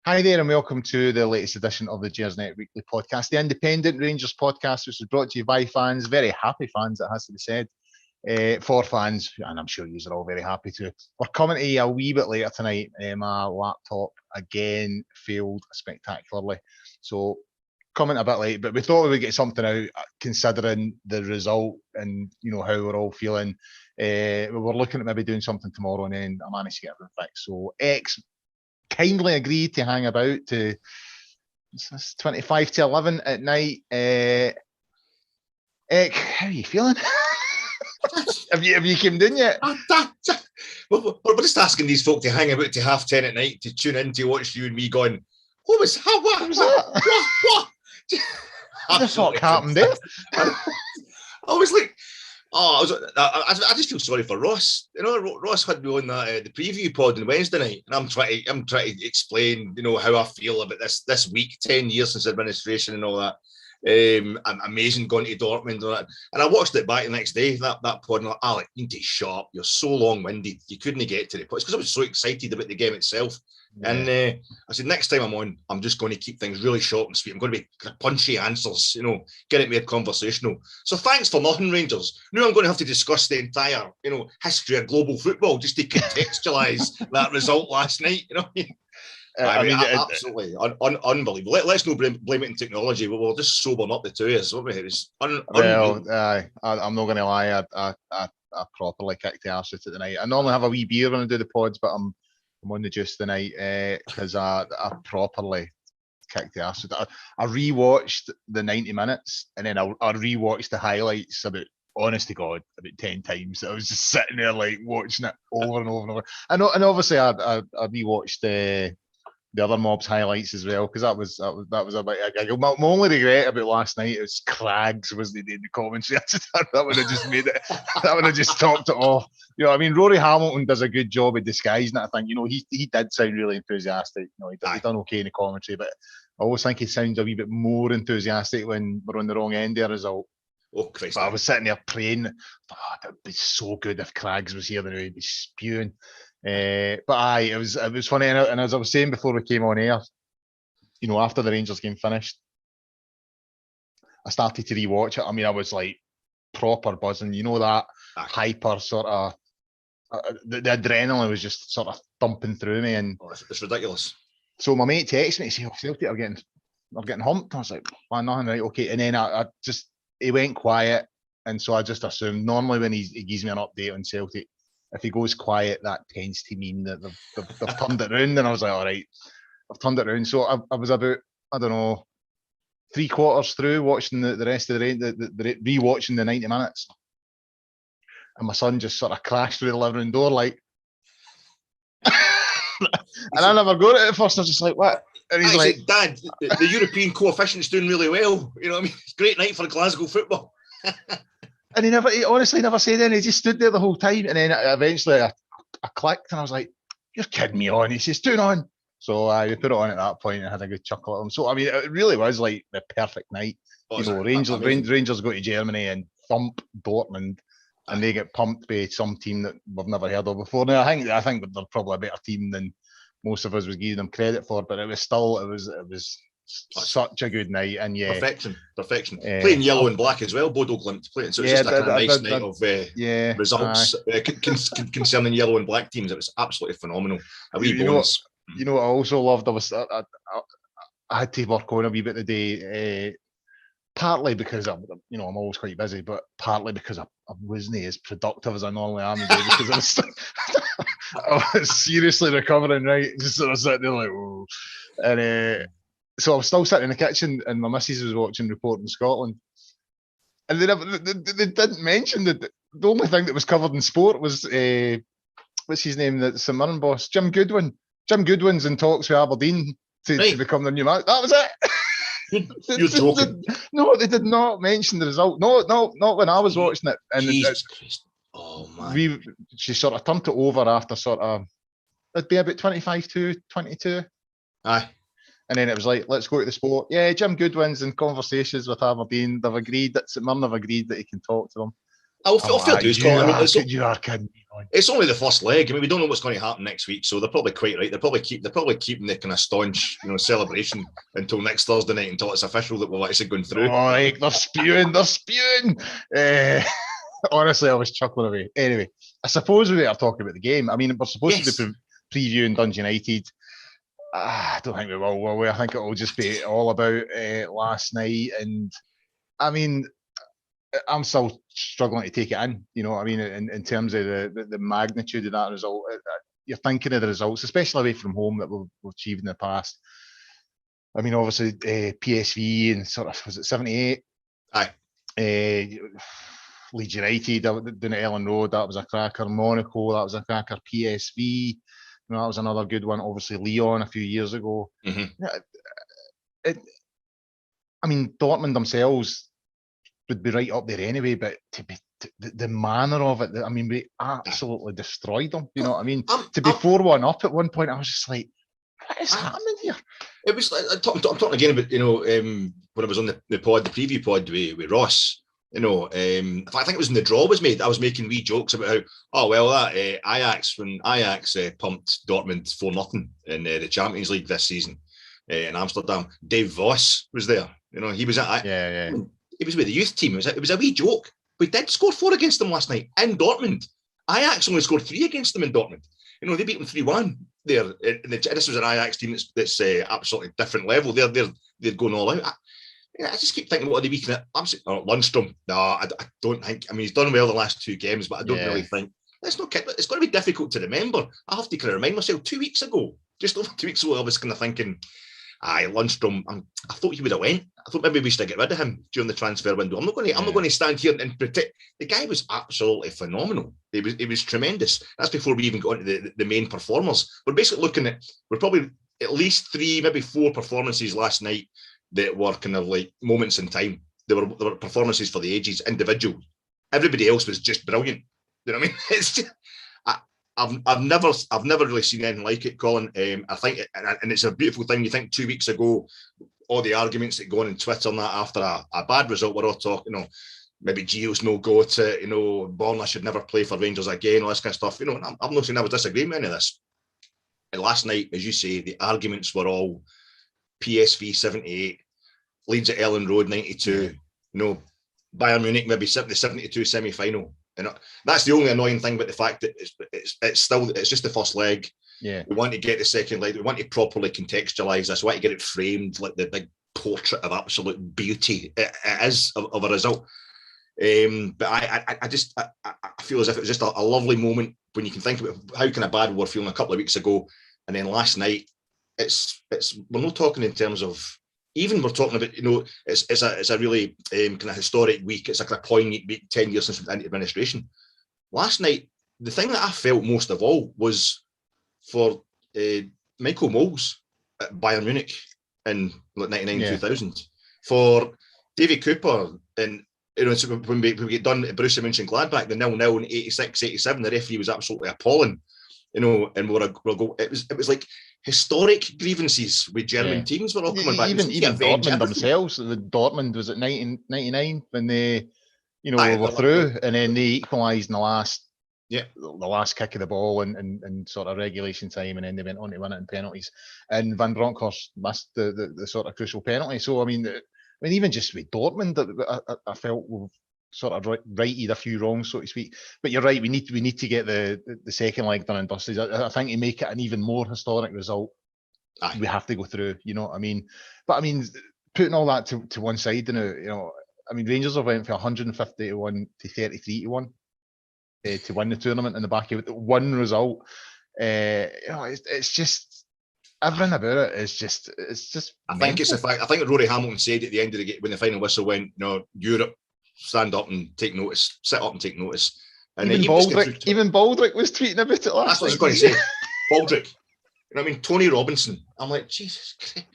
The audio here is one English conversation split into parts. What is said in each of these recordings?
Hi there and welcome to the latest edition of the Gersnet Weekly Podcast, the independent Rangers podcast, which is brought to you by fans, very happy fans, it has to be said, for fans, and I'm sure you're all very happy too. We're coming to you a wee bit later tonight. My laptop again failed spectacularly, so coming a bit late, but we thought we would get something out considering the result and how we're all feeling. We were looking at maybe doing something tomorrow, and then I managed to get everything fixed. So X kindly agreed to hang about to 25 to 11 at night. Ek, how are you feeling? have you come in yet? We're just asking these folk to hang about to 10:30 at night to tune in to watch you and me going, what was that? What? The fuck happened there? I was like, I just feel sorry for Ross. Ross had me on that the preview pod on Wednesday night, and I'm trying to explain, how I feel about this week, 10 years since administration and all that. Amazing going to Dortmund and all that. And I watched it back the next day, that pod, and I'm like, Alec, you need to shut up. You're so long-winded. You couldn't get to the point. It's because I was so excited about the game itself. Yeah. And I said, next time I'm on, I'm just going to keep things really short and sweet. I'm going to be punchy answers, get it made conversational. So thanks for nothing, Rangers. Now I'm going to have to discuss the entire, history of global football just to contextualise that result last night. Absolutely unbelievable. Let's not blame it on technology, but we're just sobering up the two of us. It was unbelievable. I'm not going to lie. I properly kicked the arse out of the night. I normally have a wee beer when I do the pods, but I'm on the juice tonight because I properly kicked the arse. I rewatched the 90 minutes and then I rewatched the highlights about, honest to God, about 10 times. I was just sitting there like watching it over and over and over. And obviously I rewatched the other mob's highlights as well, because that was a bit of a giggle. My only regret about last night is Craggs wasn't in the commentary. That would have just made it. That would have just topped it off. Rory Hamilton does a good job of disguising it. I think he did sound really enthusiastic. He done okay in the commentary, but I always think he sounds a wee bit more enthusiastic when we're on the wrong end of a result. Oh Christ! But I was sitting there praying, that would be so good if Craggs was here. Then he'd be spewing. But it was funny, and as I was saying before we came on air, after the Rangers game finished, I started to rewatch it. I mean, I was like proper buzzing. That hyper sort of the adrenaline was just sort of thumping through me, and it's ridiculous. So my mate texted me and said, Celtic are getting humped. I was like, nothing, right, okay. And then he went quiet, and so I just assumed normally when he gives me an update on Celtic, if he goes quiet, that tends to mean that they've turned it around. And I was like, all right, I've turned it around. So I was about, I don't know, 3/4 through watching the rest of the rewatching the 90 minutes. And my son just sort of crashed through the living room door like, and I never got it at first. I was just like, what? And he's like, Dad, the European coefficient's doing really well. It's a great night for Glasgow football. And he honestly never said anything. He just stood there the whole time. And then eventually I clicked and I was like, you're kidding me on. He says, tune on. So I put it on at that point and had a good chuckle at him. So, I mean, it really was like the perfect night. Rangers go to Germany and thump Dortmund and they get pumped by some team that we've never heard of before. Now, I think they're probably a better team than most of us was giving them credit for, but it was such a good night, and perfection. Playing yellow and black as well, Bodo Glimt playing. So it's just a nice night of results concerning yellow and black teams. It was absolutely phenomenal. A wee bonus. What I also loved, I had to work on a wee bit today, partly because I'm always quite busy, but partly because I wasn't as productive as I normally am today because I was seriously recovering, right? Just sort of sitting there like, whoa. And so I was still sitting in the kitchen, and my missus was watching Reporting Scotland, and they didn't mention that the only thing that was covered in sport was what's his name, the St Mirren boss, Jim Goodwin. Jim Goodwin's in talks with Aberdeen to become the new man. That was it. You're joking. No, they did not mention the result. No, not when I was watching it. And Jesus Christ. Oh man. She sort of turned it over after it'd be about 25-22. Aye. And then it was like, let's go to the sport. Yeah, Jim Goodwin's in conversations with Aberdeen. They've agreed that St Mirren have agreed that he can talk to them. fair dues, Colin. I mean, you are kidding me. It's only the first leg. I mean, we don't know what's going to happen next week, so they're probably quite right. They're probably keeping the kind of staunch, celebration until next Thursday night, until it's official that we're actually going through. Oh, like, they're spewing. Honestly, I was chuckling away. Anyway, I suppose we are talking about the game. I mean, we're supposed to be previewing Dundee United. I don't think we will we? I think it will just be all about last night. And I mean, I'm still struggling to take it in. You know what I mean? In terms of the magnitude of that result, you're thinking of the results, especially away from home, that we've achieved in the past. I mean, obviously, PSV and sort of, was it 78? Aye. Leeds United down at Ellen Road, that was a cracker. Monaco, that was a cracker. PSV, that was another good one. Obviously, Lyon a few years ago. Mm-hmm. I mean, Dortmund themselves would be right up there anyway, but the manner of it, I mean, we absolutely destroyed them. You know what I mean? To be 4-1 up at one point, I was just like, what is happening here? It was like, I'm talking again about, when I was on the preview pod with Ross, I think it was when the draw was made, I was making wee jokes about how, that Ajax, when Ajax pumped Dortmund 4-0 in the Champions League this season in Amsterdam, Dave Voss was there. He was at He was with the youth team. It was a wee joke. We did score 4 against them last night in Dortmund. Ajax only scored 3 against them in Dortmund. They beat them 3-1 there. This was an Ajax team that's absolutely different level. They're going all out. I just keep thinking, what are they weakening at? Lundstrom. No, I don't think. I mean, he's done well the last 2 games, but I don't really think. It's going to be difficult to remember. I have to kind of remind myself, 2 weeks ago, just over 2 weeks ago, I was kind of thinking, Lundstrom, I thought he would have went. I thought maybe we should get rid of him during the transfer window. I'm not going to stand here and predict. The guy was absolutely phenomenal. He was tremendous. That's before we even got into the main performers. We're basically looking at, we're probably at least 3, maybe 4 performances last night that were kind of like moments in time. There were performances for the ages, individual. Everybody else was just brilliant. You know what I mean? It's just, I've never really seen anything like it, Colin. I think, and it's a beautiful thing. You think 2 weeks ago, all the arguments that go on Twitter and that after a bad result, we're all talking, maybe Gio's no go to, Borna should never play for Rangers again, all this kind of stuff. I'm not saying I would disagree with any of this. And last night, as you say, the arguments were all PSV 78, Leeds at Ellen Road 92, Bayern Munich maybe the 72 semi-final. And that's the only annoying thing about the fact that it's just the first leg. Yeah. We want to get the second leg. We want to properly contextualise this. We want to get it framed like the big portrait of absolute beauty it is of a result. But I feel as if it was just a lovely moment when you can think about how kind of bad we were feeling a couple of weeks ago, and then last night we're not talking in terms of, even we're talking about, it's a really kind of historic week. It's like a poignant week, 10 years since into administration. Last night, the thing that I felt most of all was for Michael Moles at Bayern Munich in 99-2000, for Davy Cooper, and when we get done at Borussia Mönchengladbach, the 0-0 in 86-87, the referee was absolutely appalling. And it was like historic grievances with German teams were all coming back. Even Dortmund themselves. The Dortmund was at 1999 when they, were through, and then they equalised in the last kick of the ball and sort of regulation time, and then they went on to win it in penalties. And Van Bronckhorst missed the sort of crucial penalty. So I mean, even just with Dortmund, I felt we've sort of righted a few wrongs, so to speak. But you're right, we need to get the second leg done and dusted. I think to make it an even more historic result, we have to go through. You know what I mean? But I mean, putting all that to one side, I mean, Rangers have went from 150-1 to 33-1 to win the tournament in the back of it. One result. It's just everything about it is just. I think it's a fact. I think Rory Hamilton said at the end of the game when the final whistle went, Europe, stand up and take notice, sit up and take notice. And even Baldrick was tweeting about it last. That's what I was going to say. Baldrick. I mean, Tony Robinson. I'm like, Jesus Christ.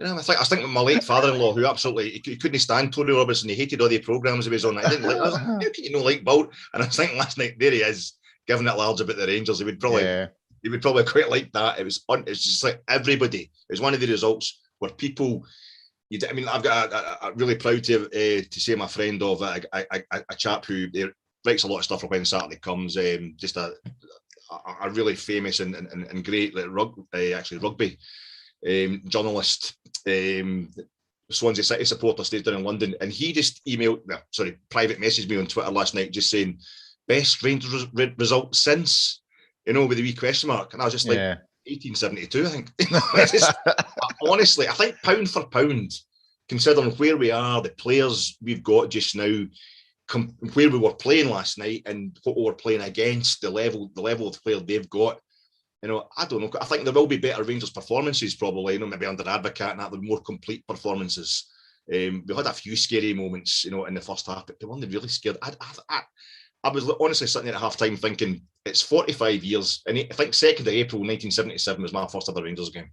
I was thinking of my late father-in-law, who absolutely he couldn't stand Tony Robinson. He hated all the programmes he was on. I didn't like. How can you like Bald? And I was thinking last night, there he is, giving it large about the Rangers. He would probably quite like that. It's just like everybody. It was one of the results where people. I'm really proud to say I'm a friend of a chap who writes a lot of stuff for when Saturday comes. Just a really famous and great rugby journalist. Swansea City supporter, stays down in London, and he just private messaged me on Twitter last night just saying best Rangers result since, with a wee question mark, and I was just like 1872, I think. Honestly, I think pound for pound, considering where we are, the players we've got just now, where we were playing last night and what we were playing against, the level of player they've got. I don't know. I think there will be better Rangers performances probably, maybe under Advocat and that, the more complete performances. We had a few scary moments, in the first half, but the one that really scared, I was honestly sitting there at half time thinking, it's 45 years. And I think 2nd of April 1977 was my first ever Rangers game.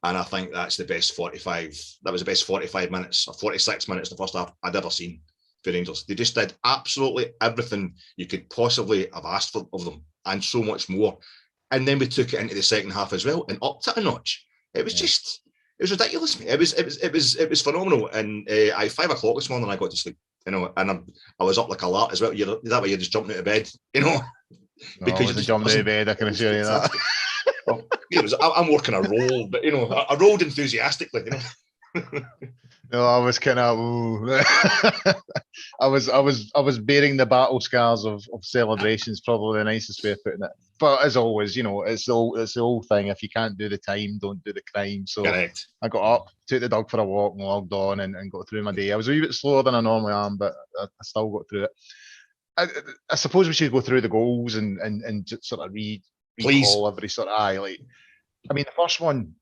And I think that's the best 45. That was the best 45 minutes or 46 minutes in the first half I'd ever seen for Rangers. They just did absolutely everything you could possibly have asked for of them and so much more. And then we took it into the second half as well and upped it a notch. It was just, it was ridiculous. It was phenomenal. And at 5 o'clock this morning, I got to sleep, and I was up like a lark as well. That way you're just jumping out of bed, because you're just jumping out of bed. I can assure you that. Well, I'm working a role, but I rolled enthusiastically, No, I was kind of. I was bearing the battle scars of celebrations. Probably the nicest way of putting it. But as always, it's the old thing. If you can't do the time, don't do the crime. So correct. I got up, took the dog for a walk, and logged on and got through my day. I was a wee bit slower than I normally am, but I still got through it. I suppose we should go through the goals and just sort of recall every sort of the first one.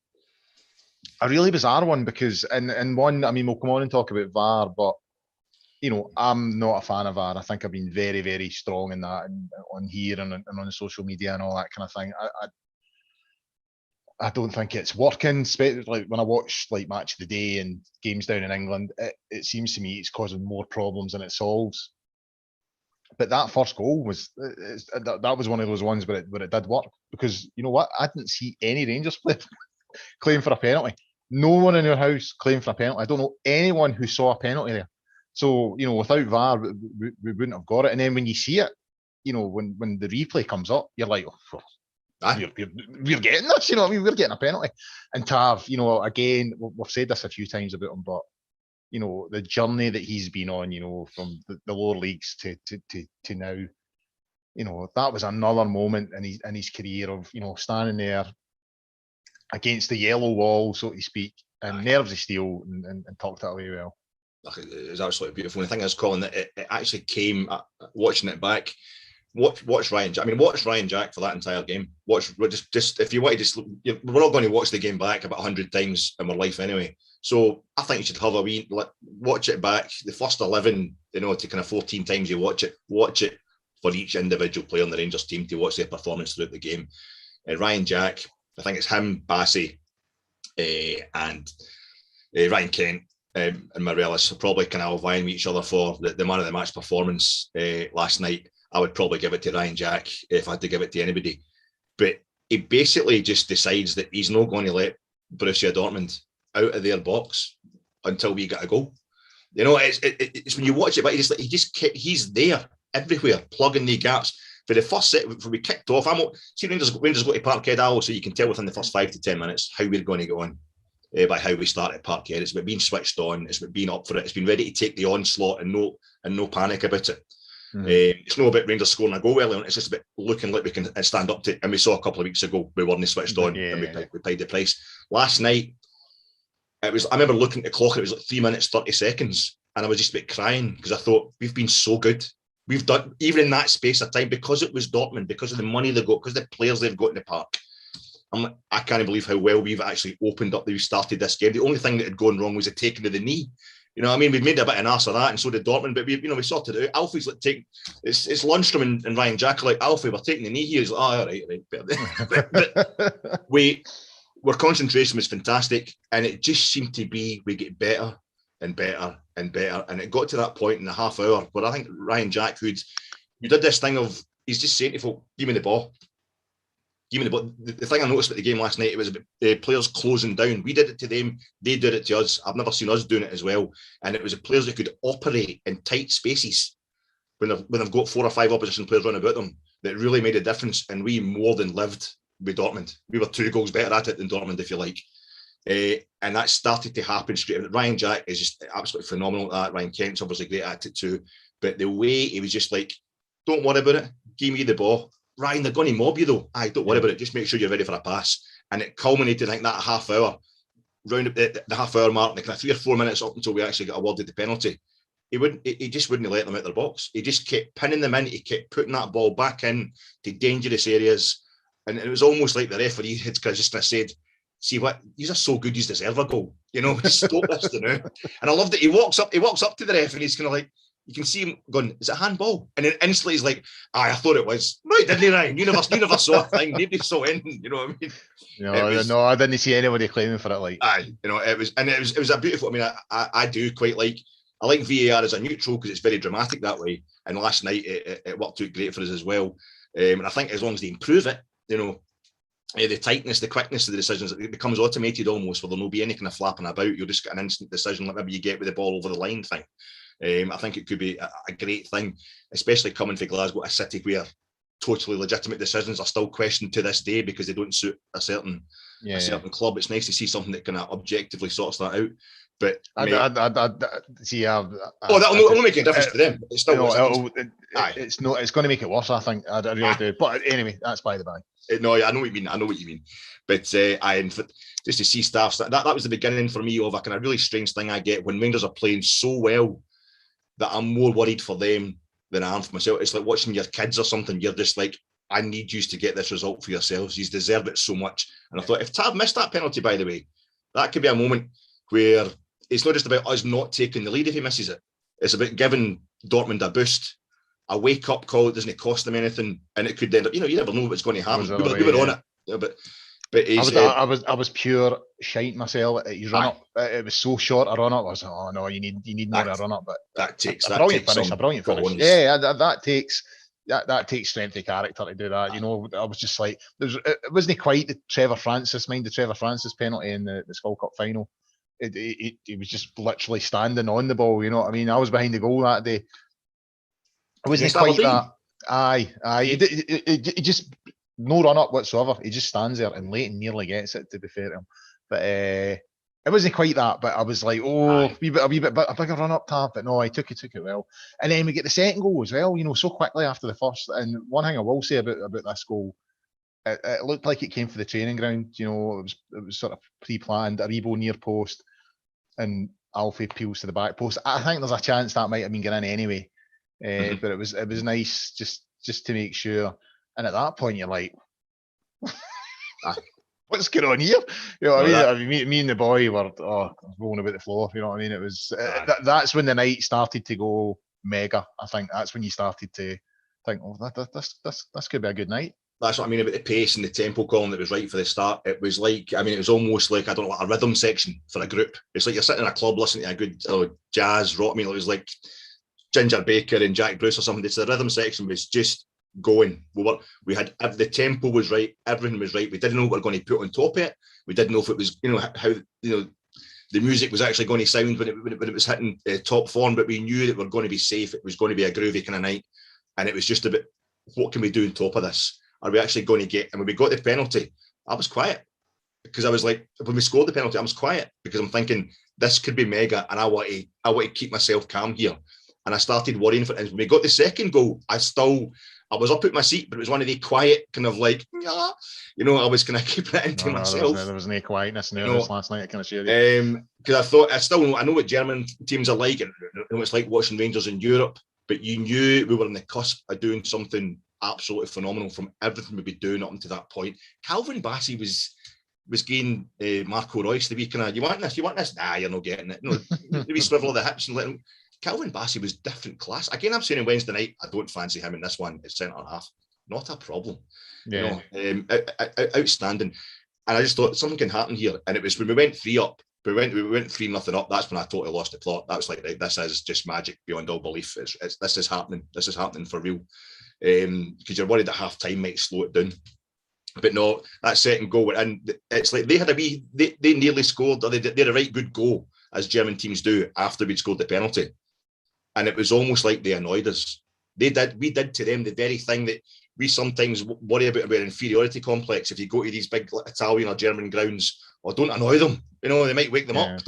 A really bizarre one because, and one, we'll come on and talk about VAR, but, I'm not a fan of VAR. I think I've been very, very strong in that and on here and on social media and all that kind of thing. I don't think it's working, especially like when I watch like Match of the Day and games down in England, it seems to me it's causing more problems than it solves. But that first goal that was one of those ones where it did work, because you know what? I didn't see any Rangers player claim for a penalty. No one in your house claimed for a penalty. I don't know anyone who saw a penalty there. So, without VAR, we wouldn't have got it. And then when you see it, when the replay comes up, you're like, we're getting this, we're getting a penalty. And Tav, again, we've said this a few times about him, but, the journey that he's been on, from the lower leagues to now, that was another moment in his career of, standing there against the yellow wall, so to speak, and nerves of steel and talked that away well. It was absolutely beautiful. And the thing is, Colin, that it actually came, watching it back, watch Ryan Jack. Watch Ryan Jack for that entire game. Just if you want to we're not going to watch the game back about 100 times in our life anyway. So I think you should have watch it back. The first 11, to kind of 14 times you watch it for each individual player on the Rangers team to watch their performance throughout the game. Ryan Jack, I think it's him, Bassey, and Ryan Kent and Morelos are probably kind of vying with each other for the man of the match performance last night. I would probably give it to Ryan Jack if I had to give it to anybody. But he basically just decides that he's not going to let Borussia Dortmund out of their box until we get a goal. It's when you watch it, but he's there everywhere, plugging the gaps. For the first set, when we kicked off, Rangers go to Parkhead, so you can tell within the first 5 to 10 minutes how we're going to go on by how we start at Parkhead. It's about being switched on, it's about being up for it, it's been ready to take the onslaught and no panic about it. It's not about Rangers scoring a goal early on, it's just about looking like we can stand up to it. And we saw a couple of weeks ago we weren't switched on and we paid the price. Last night, I remember looking at the clock and it was like 3 minutes, 30 seconds. And I was just a bit crying because I thought, we've been so good. We've done, even in that space of time, because it was Dortmund, because of the money they've got, because of the players they've got in the park. I can't believe how well we've actually opened up, that we started this game. The only thing that had gone wrong was the taking of the knee. We've made a bit of an ass of that, and so did Dortmund, but we sorted it out. Alfie's like it's Lundstrom and Ryan Jack are like, Alfie, we're taking the knee here. He's like, all right. But our concentration was fantastic, and it just seemed to be, we get better and better and better. And it got to that point in the half hour where I think Ryan Jack, who did this thing of, he's just saying to folk, give me the ball. The thing I noticed about the game last night, it was about players closing down. We did it to them, they did it to us. I've never seen us doing it as well. And it was the players that could operate in tight spaces when they've got 4 or 5 opposition players running about them, that really made a difference. And we more than lived with Dortmund. We were 2 goals better at it than Dortmund, if you like. And that started to happen straight away. Ryan Jack is just absolutely phenomenal at that. Ryan Kent's obviously great at it too. But the way he was just like, don't worry about it. Give me the ball. Ryan, they're going to mob you though. Aye, don't worry about it. Just make sure you're ready for a pass. And it culminated, I think, that half hour, round the half hour mark, like 3 or 4 minutes up until we actually got awarded the penalty. He just wouldn't let them out their box. He just kept pinning them in. He kept putting that ball back in to dangerous areas. And it was almost like the referee had just said, see what, these are so good, you deserve a goal. You know, just stop this now. And I loved it. He walks up to the ref and he's kind of like, you can see him going, is it handball? And then instantly he's like, I thought it was. No, he didn't, Ryan. You never saw a thing. Nobody saw anything. You know what I mean? No, I didn't see anybody claiming for it. Like, aye, you know, it was a beautiful. I mean, I do quite like. I like VAR as a neutral because it's very dramatic that way. And last night it worked out great for us as well. And I think as long as they improve it, you know, the tightness, the quickness of the decisions, it becomes automated almost, where there'll not be any kind of flapping about. You'll just get an instant decision, like maybe you get with the ball over the line thing. I think it could be a great thing, especially coming from Glasgow, a city where totally legitimate decisions are still questioned to this day because they don't suit a certain club. It's nice to see something that kind of objectively sorts that out. But that'll make a difference to them. It's still it's going to make it worse. I think I really do. But anyway, that's by the by. No, I know what you mean. But just to see staff, that was the beginning for me of a kind of really strange thing I get when Rangers are playing so well that I'm more worried for them than I am for myself. It's like watching your kids or something. You're just like, I need you to get this result for yourselves. You deserve it so much. And I thought, if Tav missed that penalty, by the way, that could be a moment where it's not just about us not taking the lead if he misses it. It's about giving Dortmund a boost, a wake-up call. It doesn't cost them anything, and it could end up, you never know what's going to happen. We were on it. Yeah, but I was pure shite myself at his run up. It was so short a run up. I was like, oh no, you need more a run up. But that takes a brilliant finish. Yeah, that takes strength of character to do that. You know, I was just like, it wasn't quite the Trevor Francis penalty in the Skull Cup final. He was just literally standing on the ball. You know what I mean? I was behind the goal that day. It wasn't quite that. Aye. He just. No run up whatsoever. He just stands there and Leighton nearly gets it, to be fair to him. But it wasn't quite that. But I was like, a bigger run up, Tav. But no, he took it well. And then we get the second goal as well. You know, so quickly after the first. And one thing I will say about this goal, it looked like it came for the training ground. You know, it was sort of pre-planned. Aribo near post, and Alfie peels to the back post. I think there's a chance that might have been getting in anyway. But it was nice just to make sure. And at that point, you're like, what's going on here? You know what I mean? Me and the boy were rolling about the floor. You know what I mean? It was that's when the night started to go mega. I think that's when you started to think, oh, this could be a good night. That's what I mean about the pace and the tempo, Colin. That was right for the start. It was like, it was almost like, I don't know, like a rhythm section for a group. It's like you're sitting in a club listening to a good jazz rock. It was like Ginger Baker and Jack Bruce or something. It's the rhythm section was just going. We had the tempo was right, everything was right. We didn't know what we were going to put on top of it. We didn't know if it was, how the music was actually going to sound when it was hitting top form, but we knew that we were going to be safe. It was going to be a groovy kind of night, and it was just a bit, what can we do on top of this? Are we actually going to get? And when we got the penalty, I was quiet because I was like, when we scored the penalty, I was quiet because I'm thinking this could be mega, and I want to keep myself calm here. And I started worrying for it. And when we got the second goal, I was up at my seat, but it was one of the quiet kind of like, I was kind of keeping it into myself. There was no quietness last night, I kind of shared because I know what German teams are like, and it's like watching Rangers in Europe, but you knew we were on the cusp of doing something absolutely phenomenal from everything we'd been doing up until that point. Calvin Bassey was getting Marco Reus the week, you want this? Nah, you're not getting it. No, maybe swivel the hips and let him. Calvin Bassey was different class. Again, I'm saying on Wednesday night, I don't fancy him in this one at centre half. Not a problem. Yeah. Outstanding. And I just thought something can happen here. And it was when we went 3 up, we went 3-0 up. That's when I totally lost the plot. That was like, this is just magic beyond all belief. This is happening. This is happening for real. Because you're worried that half time might slow it down. But no, that second goal, and it's like they nearly scored, or they had a right good goal, as German teams do, after we'd scored the penalty. And it was almost like they annoyed us. we did to them the very thing that we sometimes worry about inferiority complex. If you go to these big Italian or German grounds, or don't annoy them, they might wake them up.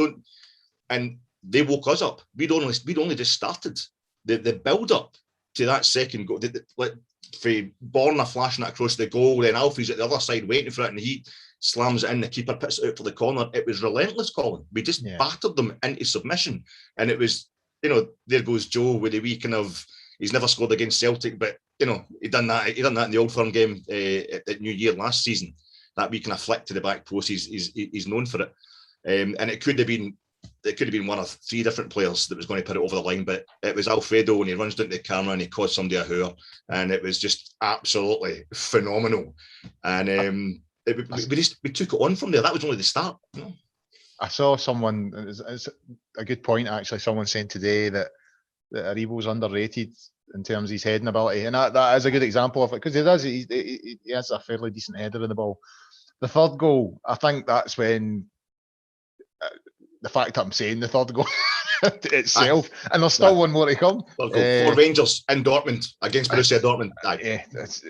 And they woke us up. We'd only just started the build up to that second goal. For Borna flashing it across the goal, then Alfie's at the other side waiting for it, and he slams it in. The keeper puts it out for the corner. It was relentless, Colin. We just battered them into submission, and it was, there goes Joe with the wee kind of, he's never scored against Celtic, but he done that in the Old Firm game at New Year last season. That wee kind of flick to the back post, he's known for it, and it could have been one of three different players that was going to put it over the line, but it was Alfredo, and he runs down to the camera and he caused somebody a hoor, and it was just absolutely phenomenal. And we took it on from there. That was only the start. I saw someone, it's a good point actually, someone saying today that Aribo's underrated in terms of his heading ability, and that is a good example of it, because he has a fairly decent header in the ball. The third goal, I think that's when the fact that I'm saying the third goal itself, and there's still one more to come. For Rangers in Dortmund against Borussia Dortmund. Yeah, it's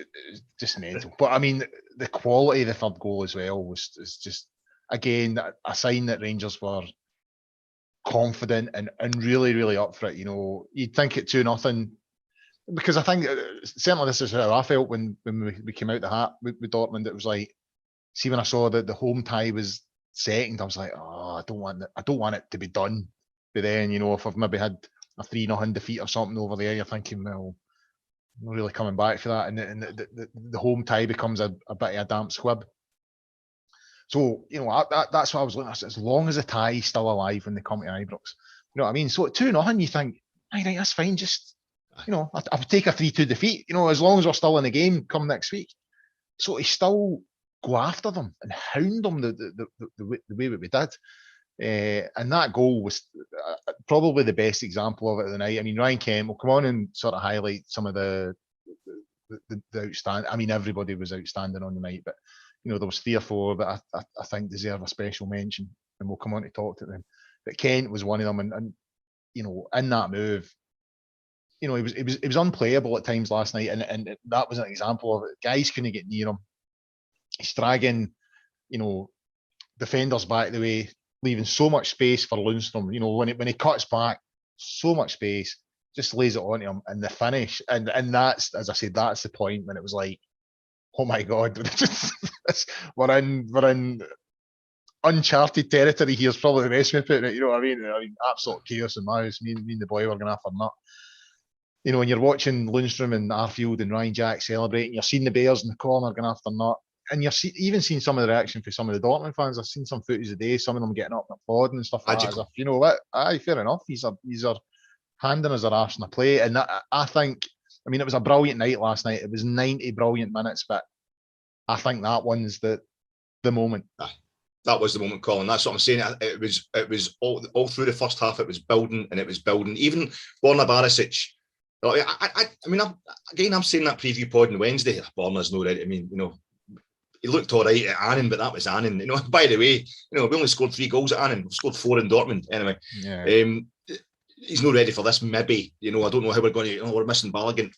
just mental. But I mean, the quality of the third goal as well is just, again, a sign that Rangers were confident and really, really up for it. You'd think it 2-0, because I think certainly this is how I felt when we came out the hat with Dortmund. It was like, see, when I saw that the home tie was second, I was like, I don't want it to be done. But then, if I've maybe had a 3-0 defeat or something over there, you're thinking, well, I'm not really coming back for that, and the home tie becomes a bit of a damp squib. So, that's what I was looking at. As long as the tie is still alive when they come to Ibrox, you know what I mean? So at 2-0, you think, right, that's fine. Just, I'll take a 3-2 defeat, as long as we're still in the game come next week. So he still go after them and hound them the way that we did. And that goal was probably the best example of it of the night. I mean, Ryan Kent will come on and sort of highlight some of the outstanding. I mean, everybody was outstanding on the night, but there was 3 or 4 that I think deserve a special mention, and we'll come on to talk to them. But Kent was one of them, and in that move, he was unplayable at times last night, and that was an example of it. Guys couldn't get near him. He's dragging, defenders back the way, leaving so much space for Lundstrom. When he cuts back, so much space, just lays it onto him, and the finish. And that's, as I said, that's the point when it was like, oh my God, we're in uncharted territory here. Is probably the best way of putting it. You know what I mean? Absolute chaos in my house. Me and the boy were going after nut. When you're watching Lundstrom and Arfield and Ryan Jack celebrating, you're seeing the Bears in the corner going after nut. And you're even seeing some of the reaction for some of the Dortmund fans. I've seen some footage today, some of them getting up and applauding and stuff like that. As if, what? Aye, fair enough. These are handing us their arse in the play. And I think, it was a brilliant night last night. It was 90 brilliant minutes, but I think that one's the moment. That was the moment, Colin. That's what I'm saying. It was all through the first half. It was building and it was building. Even Borna Barisic. I'm saying that preview pod on Wednesday. Borna's no right. He looked all right at Annan, but that was Annan. By the way, we only scored 3 goals at Annan. We've scored 4 in Dortmund. Anyway, he's not ready for this. Maybe, I don't know how we're going to. We're missing Balogun.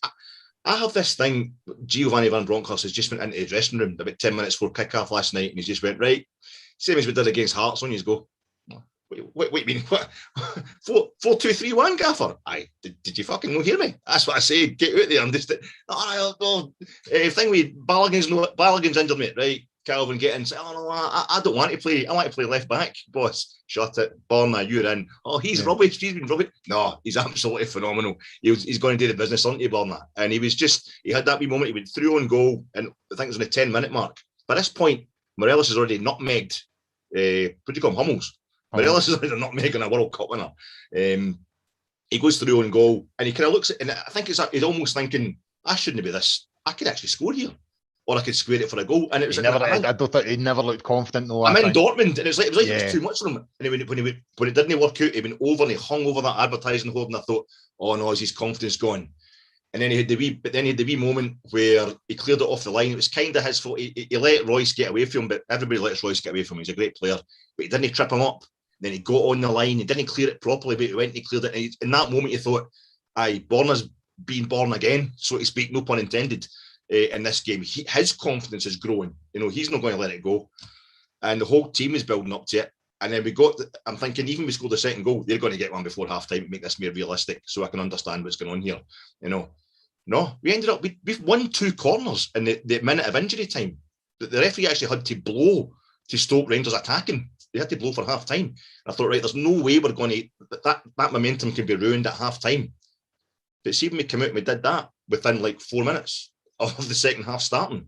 I have this thing. Giovanni Van Bronckhorst has just went into the dressing room about 10 minutes before kick-off last night, and he's just went, right, same as we did against Hearts. On you go. Wait, mean what? 4-2-3-1, Gaffer. Aye, did you fucking not hear me? That's what I said. Get out there. I'm just thing with Balogun's injured, mate. Right, Calvin, get in. Say, I don't want to play. I want to play left back, boss. Shut it, Borna, you're in. Oh, he's rubbish. He's been rubbish. No, he's absolutely phenomenal. He's going to do the business, aren't you, Borna? And he had that wee moment. He went through on goal, and I think it was on the 10-minute mark. By this point, Morelos has already nutmegged. What do you call him? Hummels. Morelos is like not making a World Cup winner. He goes through on goal, and he kind of looks at, and I think he's almost thinking, I shouldn't be this. I could actually score here, or I could square it for a goal. And it was I don't think he never looked confident. Though, I'm in Dortmund, and it was like it was too much for him. And when it didn't work out, he went over and he hung over that advertising hoard, and I thought, oh no, is his confidence gone? And then he had the wee moment where he cleared it off the line. It was kind of his fault. He let Royce get away from him, but everybody lets Royce get away from him. He's a great player, but he didn't trip him up. Then he got on the line. He didn't clear it properly, but he went and he cleared it. And in that moment, you thought, aye, Borna's being born again, so to speak, no pun intended, in this game. His confidence is growing. He's not going to let it go. And the whole team is building up to it. And then I'm thinking, even if we score the second goal, they're going to get one before half-time to make this more realistic so I can understand what's going on here. No, we ended up, we've won 2 corners in the minute of injury time. The referee actually had to blow to stop Rangers attacking. They had to blow for half-time. I thought, right, there's no way we're going to, that momentum can be ruined at half-time. But see, when we came out and we did that within like 4 minutes of the second half starting,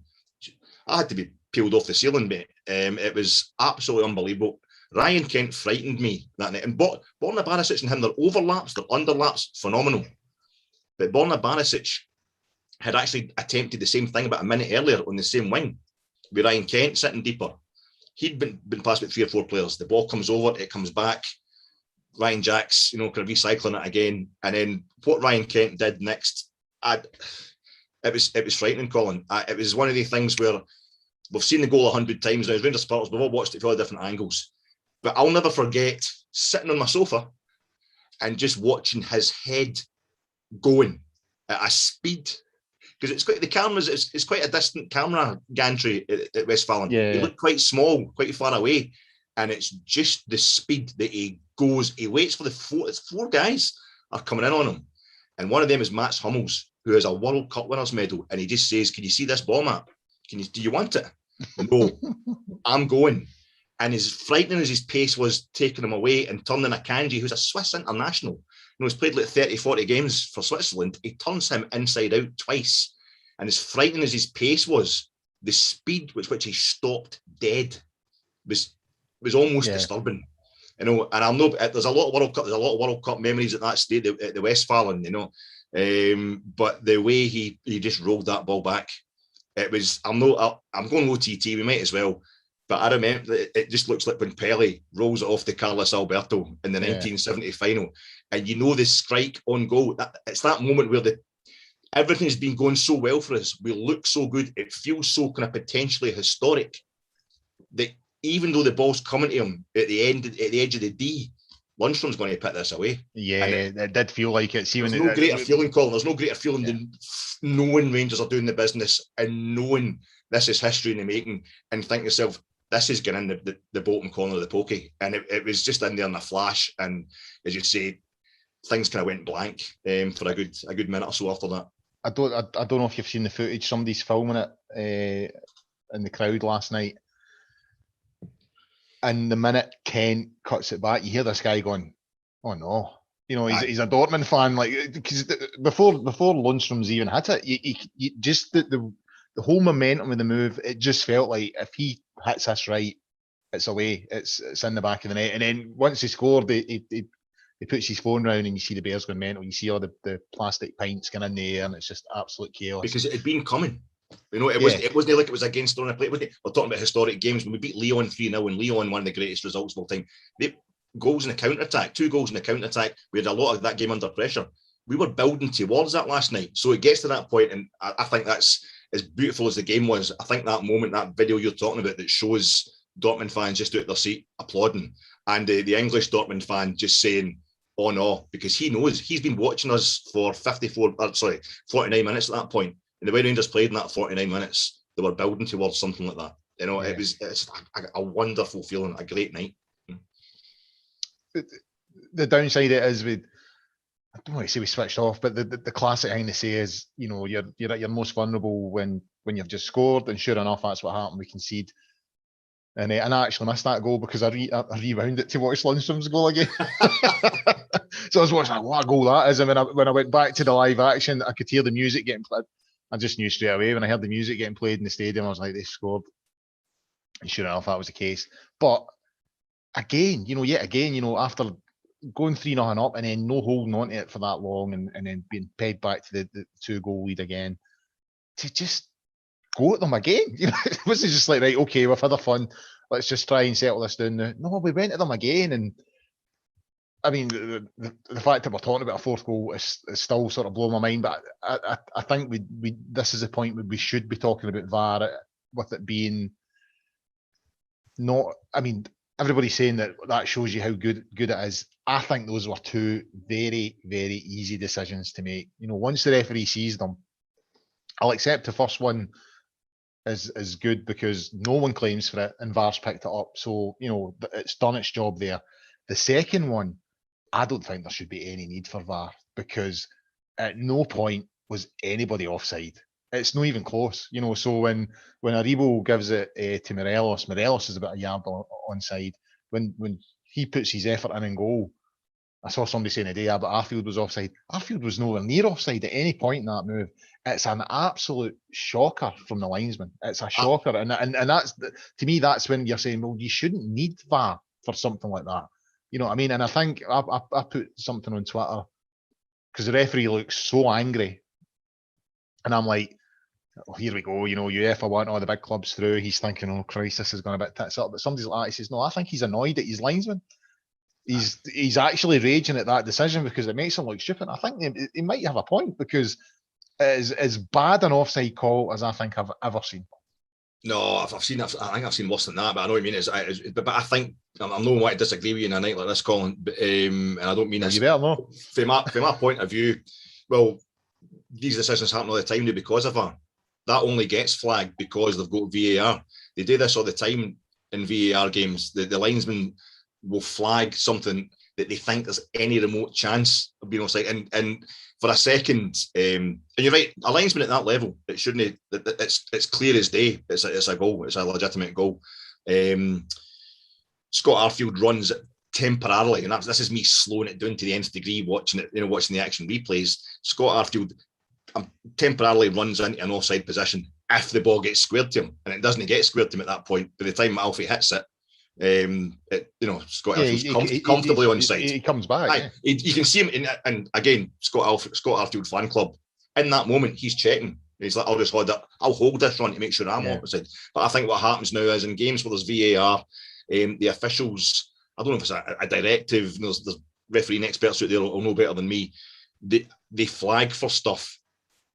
I had to be peeled off the ceiling, mate. It was absolutely unbelievable. Ryan Kent frightened me that night. And Borna Barisic and him, their overlaps, their underlaps, phenomenal. But Borna Barisic had actually attempted the same thing about a minute earlier on the same wing, with Ryan Kent sitting deeper. He'd been passed with 3 or 4 players. The ball comes over, it comes back. Ryan Jacks, kind of recycling it again. And then what Ryan Kent did next, it was frightening, Colin. It was one of the things where we've seen the goal 100 times now. As Rangers supporters, we've all watched it from all different angles. But I'll never forget sitting on my sofa and just watching his head going at a speed, because it's quite, the cameras, it's quite a distant camera gantry at Westfalen. Yeah. He looked quite small, quite far away, and it's just the speed that he goes. He waits for it's 4 guys are coming in on him, and one of them is Mats Hummels, who has a World Cup winners medal, and he just says, "Can you see this ball map? Do you want it?" No, I'm going. And as frightening as his pace was taking him away and turning Akanji, who's a Swiss international, he's played like 30, 40 games for Switzerland, he turns him inside out twice. And as frightening as his pace was, the speed with which he stopped dead was almost disturbing. And I know there's a lot of World Cup memories at that state at the Westfalen, but the way he just rolled that ball back, it was, I'm going OTT, we might as well. But I remember it just looks like when Pele rolls it off to Carlos Alberto in the 1970 final. And the strike on goal. It's that moment where everything's been going so well for us. We look so good. It feels so kind of potentially historic that even though the ball's coming to him at the edge of the D, Lundstrom's going to put this away. Yeah, it did feel like it. See, there's no greater feeling, Colin. There's no greater feeling than knowing Rangers are doing the business and knowing this is history in the making, and think to yourself, this is getting in the bottom corner of the pokey. And it was just in there in a flash. And as you say, things kind of went blank for a good minute or so after that. I don't know if you've seen the footage. Somebody's filming it in the crowd last night. And the minute Kent cuts it back, you hear this guy going, "Oh no!" He's a Dortmund fan. Like, because before Lundstrom's even hit it, you just the whole momentum of the move, it just felt like if he hits this right, it's away. It's in the back of the net. And then once he scored, he puts his phone round and you see the Bears going mental. You see all the plastic pints going in the air, and it's just absolute chaos. Because it had been coming. It wasn't like it was against on a play. We're talking about historic games. When we beat Lyon 3-0, and Lyon, one of the greatest results of all time. Goals in the counter-attack, 2 goals in the counter-attack. We had a lot of that game under pressure. We were building towards that last night. So it gets to that point, and I think that's, as beautiful as the game was, I think that moment, that video you're talking about that shows Dortmund fans just out of their seat applauding, and the English Dortmund fan just saying, "Oh no," because he knows he's been watching us for 49 minutes at that point. And the way Rangers played in that 49 minutes, they were building towards something like that. It's a wonderful feeling, a great night. The downside it is I don't want to say we switched off, but the classic thing to say is, you're at your most vulnerable when you've just scored, and sure enough, that's what happened. We concede, and I actually missed that goal because I rewound it to watch Lundstrom's goal again. So I was watching, what a goal that is, and when I went back to the live action, I could hear the music getting played. I just knew straight away when I heard the music getting played in the stadium. I was like, they scored, and sure enough, that was the case. But again, after going 3-0 up and then no holding on to it for that long, and then being pegged back to the 2-goal lead again, to just go at them again. It wasn't just like, right, okay, we've had our fun, let's just try and settle this down now. No, we went at them again, and I mean, the fact that we're talking about a 4th goal is still sort of blowing my mind. But I think we this is a point where we should be talking about VAR, with it being not. I mean, everybody's saying that shows you how good it is. I think those were two very, very easy decisions to make. Once the referee sees them, I'll accept the first one is good because no one claims for it and VAR's picked it up. So, it's done its job there. The second one, I don't think there should be any need for VAR because at no point was anybody offside. It's not even close, So when Aribo gives it to Morelos is about a yard onside. When he puts his effort in and goal, I saw somebody saying today, but Arfield was offside. Arfield was nowhere near offside at any point in that move. It's an absolute shocker from the linesman. It's a shocker, and that's, to me, that's when you're saying, well, you shouldn't need VAR for something like that. You know what I mean? And I think I put something on Twitter because the referee looks so angry, and I'm like, oh, here we go. UEFA want all the big clubs through. He's thinking, oh Christ, this is going a bit tits up. But somebody's like that. He says, no, I think he's annoyed at his linesman. He's actually raging at that decision because it makes him look stupid. I think he might have a point because it is as bad an offside call as I think I've ever seen. No, I've seen. I think I've seen worse than that. But I know what you mean. But I think I'm not wanting to disagree with you in a night like this, Colin. But, and I don't mean this. You better know. From my point of view, well, these decisions happen all the time now because of VAR. That only gets flagged because they've got VAR. They do this all the time in VAR games. The linesman will flag something that they think there's any remote chance of being offside. And for a second, and you're right, a linesman at that level, it shouldn't. It's clear as day. It's a goal. It's a legitimate goal. Scott Arfield runs it temporarily, and this is me slowing it down to the nth degree, watching it, watching the action replays. Scott Arfield temporarily runs into an offside position if the ball gets squared to him, and it doesn't get squared to him at that point. By the time Alfie hits it, Scott Arfield's comfortably onside. He comes back. You can see him, and again, Scott Arfield fan club. In that moment, he's checking. He's like, I'll hold this run to make sure I'm onside. But I think what happens now is in games where there's VAR, the officials, I don't know if it's a directive. There's refereeing experts out there will know better than me. They flag for stuff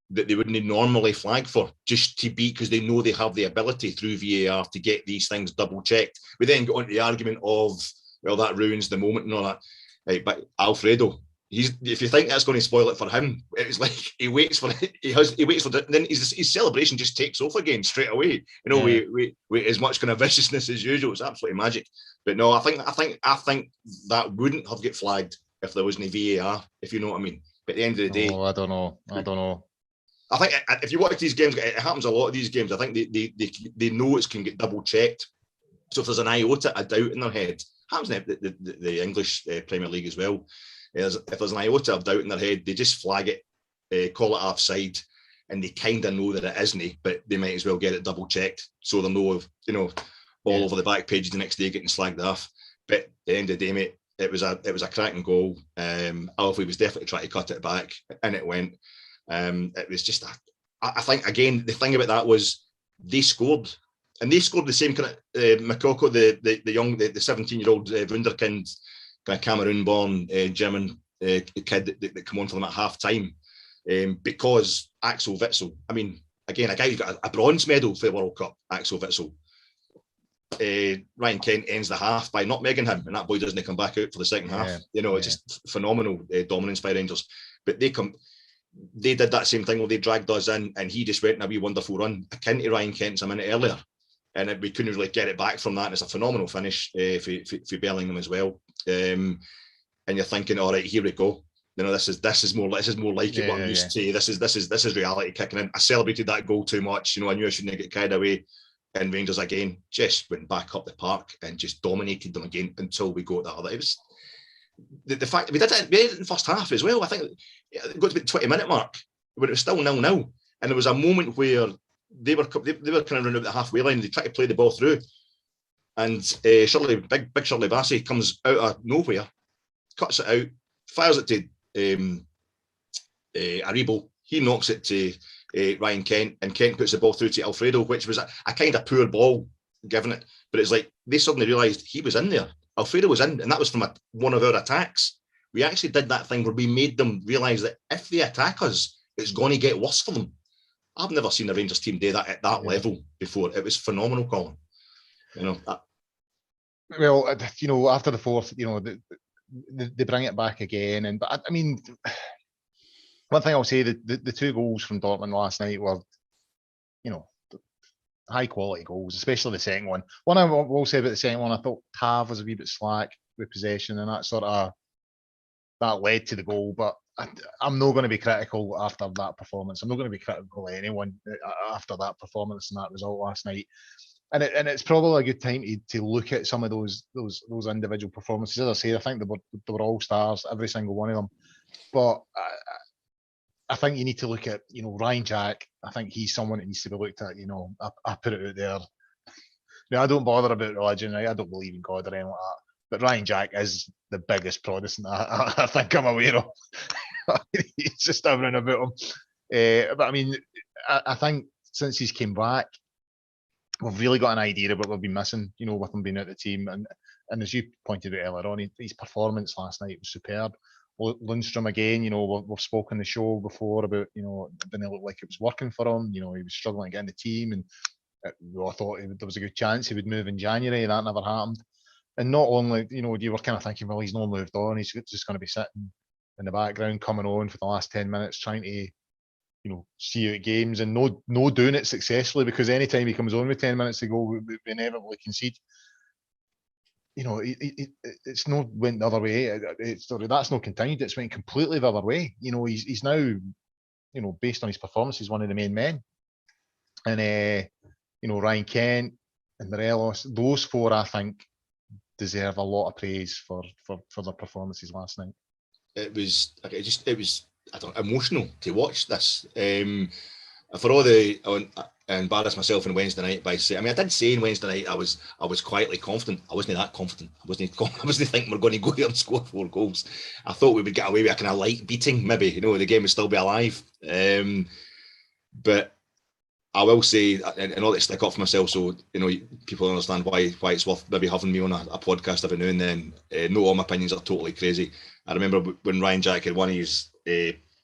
that they wouldn't normally flag for, just to be, because they know they have the ability through VAR to get these things double checked. We then got onto the argument of, well, that ruins the moment and all that. Right, but Alfredo, if you think that's going to spoil it for him, it's like he waits for it. He waits for it. Then his celebration just takes off again straight away. With as much kind of viciousness as usual. It's absolutely magic. But no, I think that wouldn't have got flagged if there wasn't a VAR, if you know what I mean. But at the end of the day, I don't know. I think if you watch these games, it happens a lot of these games. I think they know it can get double checked. So if there's an iota of doubt in their head, happens in the English Premier League as well. If there's an iota of doubt in their head, they just flag it, call it offside, and they kind of know that it isn't, but they might as well get it double checked so they know all over the back pages the next day getting slagged off. But at the end of the day, mate, it was a cracking goal. Alfie was definitely trying to cut it back, and it went. It was just I think again the thing about that was they scored, and they scored the same kind of Makoko, the young, the 17-year-old wunderkind, kind of Cameroon-born German kid that come on for them at half time, because Axel Witsel. I mean, again, a guy who got a bronze medal for the World Cup, Axel Witsel. Ryan Kent ends the half by nutmegging him, and that boy doesn't come back out for the second half. It's just phenomenal dominance by Rangers. But they did that same thing where they dragged us in, and he just went in a wee wonderful run akin to Ryan Kent's a minute earlier, and we couldn't really get it back from that. And it's a phenomenal finish for Bellingham as well. And you're thinking, all right, here we go. This is more like it. What I'm used to. This is reality kicking in. I celebrated that goal too much. I knew I shouldn't get carried away. And Rangers again just went back up the park and just dominated them again until we got that other. It was the fact that we did it in the first half as well. I think it got to the 20-minute mark, but it was still 0-0. And there was a moment where they were kind of running out the halfway line. They tried to play the ball through, and big Shirley Bassey comes out of nowhere, cuts it out, fires it to Aribo. He knocks it to Ryan Kent, and Kent puts the ball through to Alfredo, which was a kind of poor ball given it. But it's like they suddenly realised he was in there. Alfredo was in, and that was from one of our attacks. We actually did that thing where we made them realise that if they attack us, it's going to get worse for them. I've never seen a Rangers team do that at that level before. It was phenomenal, Colin. Well, after the fourth, they bring it back again. But I mean, one thing I'll say, the two goals from Dortmund last night were, high quality goals, especially the second one. One I will say about the second one, I thought Tav was a wee bit slack with possession, and that led to the goal. But I'm not going to be critical after that performance. I'm not going to be critical of anyone after that performance and that result last night. And it's probably a good time to look at some of those individual performances. As I say, I think they were all stars, every single one of them. But I think you need to look at, Ryan Jack. I think he's someone that needs to be looked at. I put it out there. I don't bother about religion. Right? I don't believe in God or anything like that. But Ryan Jack is the biggest Protestant I think I'm aware of. He's just everything about him. But I mean, I think since he's came back, we've really got an idea of what we've been missing, with him being out of the team. And as you pointed out earlier on, his performance last night was superb. Lundstrom again, we've spoken the show before about, it didn't look like it was working for him. He was struggling to get in the team, and I thought there was a good chance he would move in January. That never happened. And not only, you were kind of thinking, well, he's not moved on. He's just going to be sitting in the background, coming on for the last 10 minutes, trying to, see out games and no doing it successfully, because anytime he comes on with 10 minutes to go, we inevitably concede. It's not went the other way. That's not continued. It's went completely the other way. He's now, based on his performance, he's one of the main men. And, Ryan Kent and Morelos, those four, I think, deserve a lot of praise for their performances last night. It was emotional to watch this. For all I embarrassed myself on Wednesday night by saying, I did say on Wednesday night I was quietly confident. I wasn't that confident. I wasn't thinking we're going to go here and score 4 goals. I thought we would get away with a kind of light beating, maybe. The game would still be alive. But I will say, and all that stick up for myself, so people understand why it's worth maybe having me on a podcast every now and then. Not all my opinions are totally crazy. I remember when Ryan Jack had one of his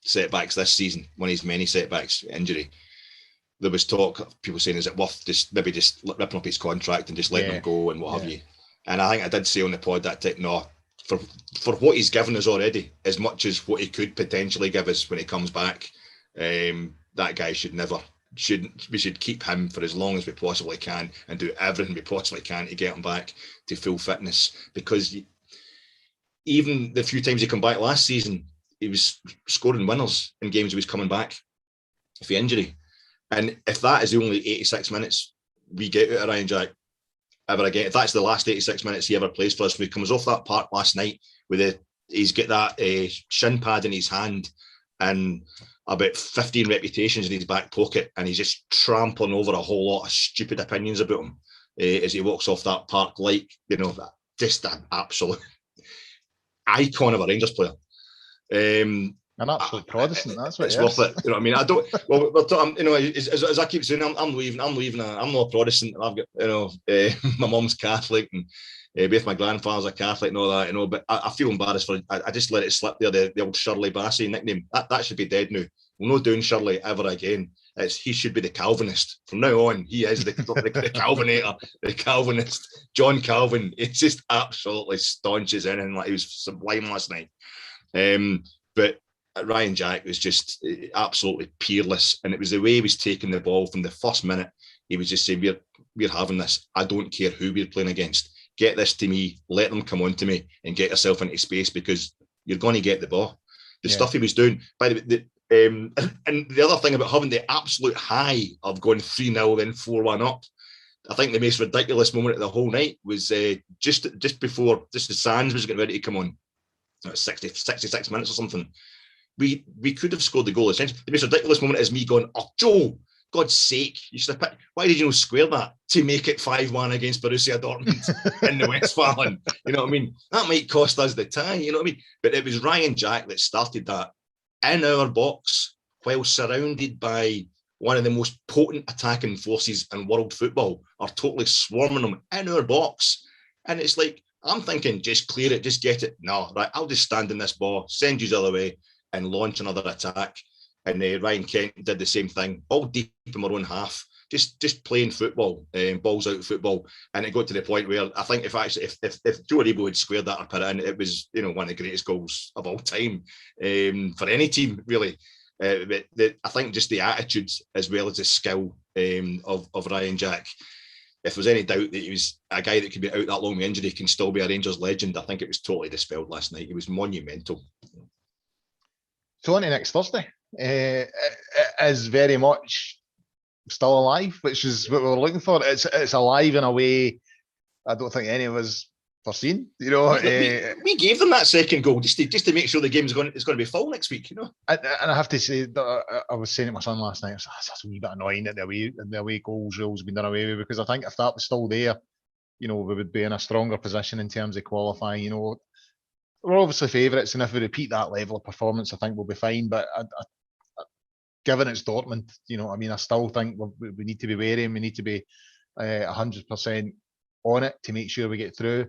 setbacks this season, one of his many setbacks, injury. There was talk of people saying, is it worth just ripping up his contract and just letting him go and what have you? And I think I did say on the pod that no, for what he's given us already, as much as what he could potentially give us when he comes back, that guy we should keep him for as long as we possibly can and do everything we possibly can to get him back to full fitness, because even the few times he come back last season, he was scoring winners in games he was coming back for injury. And if that is the only 86 minutes we get out of Ryan Jack ever again, if that's the last 86 minutes he ever plays for us, when he comes off that park last night with he's got that shin pad in his hand and about 15 reputations in his back pocket, and he's just trampling over a whole lot of stupid opinions about him as he walks off that park, like, just an absolute icon of a Rangers player. An absolute Protestant, that's what it's worth it. You know what I mean? I don't. Well, as I keep saying, I'm leaving. I'm not a Protestant. I've got, my mum's Catholic, and both my grandfathers are Catholic and all that. But I feel embarrassed for. I just let it slip there. The old Shirley Bassey nickname that should be dead now. We're not doing Shirley ever again. He should be the Calvinist from now on. He is the Calvinator, the Calvinist. John Calvin. It's just absolutely staunch as anything. Like, he was sublime last night. But Ryan Jack was just absolutely peerless, and it was the way he was taking the ball from the first minute. He was just saying, "We're having this. I don't care who we're playing against. Get this to me. Let them come on to me, and get yourself into space, because you're going to get the ball." The stuff he was doing. By the way, and the other thing about having the absolute high of going 3-0 then 4-1 up, I think the most ridiculous moment of the whole night was just before the Sands was getting ready to come on. 66 minutes or something. We could have scored the goal. Essentially, the most ridiculous moment is me going, "Oh, Joe, God's sake, you should have picked. Why did you not square that to make it 5-1 against Borussia Dortmund in the Westfalen?" You know what I mean? That might cost us the tie. You know what I mean? But it was Ryan Jack that started that in our box, while surrounded by one of the most potent attacking forces in world football, are totally swarming them in our box, and it's like, I'm thinking, just clear it, just get it. No, right, I'll just stand in this ball, send you the other way, and launch another attack. And Ryan Kent did the same thing, all deep in our own half. just playing football, balls out football, and it got to the point where I think if Joe Aribo had squared that or put it in, it was one of the greatest goals of all time for any team really. But I think just the attitude as well as the skill of Ryan Jack. If there's any doubt that he was a guy that could be out that long with injury, can still be a Rangers legend, I think it was totally dispelled last night. He was monumental. So on to next Thursday. It is very much still alive, which is what we're looking for. It's alive in a way I don't think any of us foreseen. We gave them that second goal just to make sure the game's going to be full next week. And I have to say that I was saying to my son last night, that's a wee bit annoying that the away goals rules have been done away with, because I think if that was still there, we would be in a stronger position in terms of qualifying. We're obviously favourites, and if we repeat that level of performance, I think we'll be fine. But given it's Dortmund, I still think we need to be wary, and we need to be 100% on it to make sure we get through.